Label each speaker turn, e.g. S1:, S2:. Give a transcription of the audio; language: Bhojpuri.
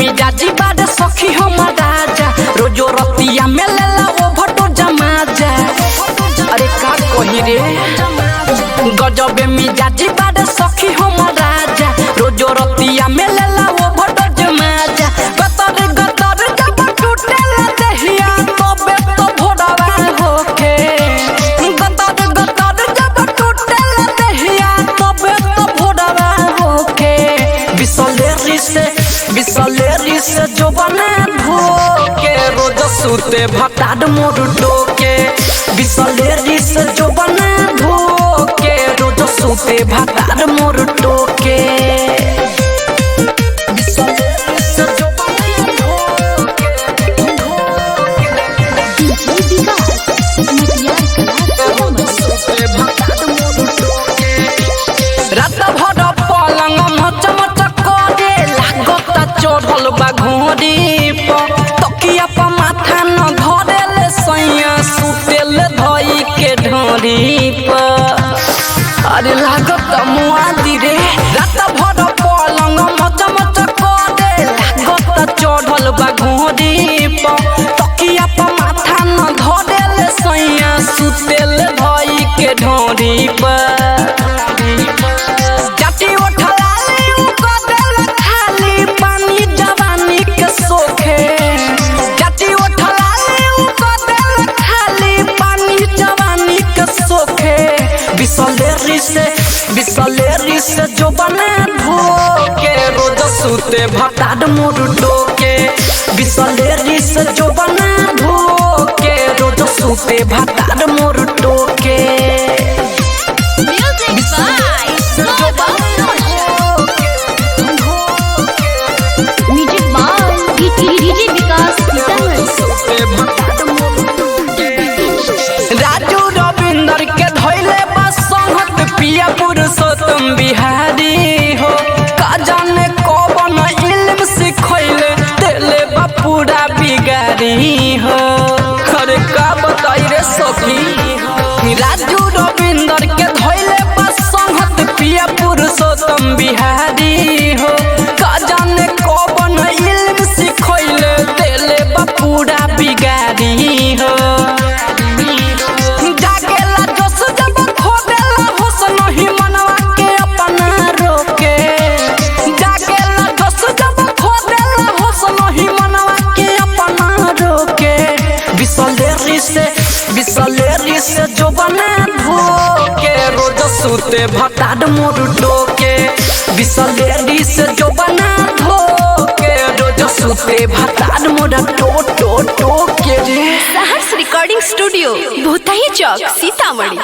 S1: मिजाजी बारे सखी हम राजा रोजो रतिया में लेला वो भटो जमाजा। अरे का कही रे गजब मिजाजी बारे सखी हम राजा रोजो रतिया में लेला वो भटो जमाजा। गतर गतर जब टूटे देहिया तबे तो भोरवा होके। गतर गतर जब टूटे देहिया तबे तो भोरवा होके। बिसलेरी से जो बने भोके रोज सूते भटाड मोर टोके। बिसलेरी से जो बने भोके रोज सूते भटाड मोर टोके। रात भर पलंग मच मच करे लागत चढ़ल बा घोड़ी पर तकिया पर माथा न धरेले सैया सुतेल धई के ढोरी पर। अरे लागत मुआदी रे रात भर पलंग मच मच करे लागत चढ़ल बा घोड़ी पर तकिया पर माथा न धरेले सैया सुतेल धई के ढोरी पर। बिसलेरी से जो बने भोके रोज सूते भटाड मोर टोके। बिसलेरी से जो बने भोके रोज सूते भटाड मोर टोके। राजू रविंदर के धैले बस संहत पिया पुरुषोत्तम बिहारी हो। का जाने कौन इल्म सिखैले तेले बापूरा बिगारी हो। अरे का बताई रे सखी राजू रविंदर के धैले बस संहत पिया पुरुषोत्तम बिहारी हो। का जाने कौन इल्म सिखैले तेले बापूरा बिगारी हो। बिसलेरी से जो बने भोके रोज सूते भटाड मोर टोके। बिसलेरी से जो बने भोके रोज सूते भटाड मोर टोके रे।
S2: सहर्ष रिकॉर्डिंग स्टूडियो भूतही चौक सीतामढ़ी।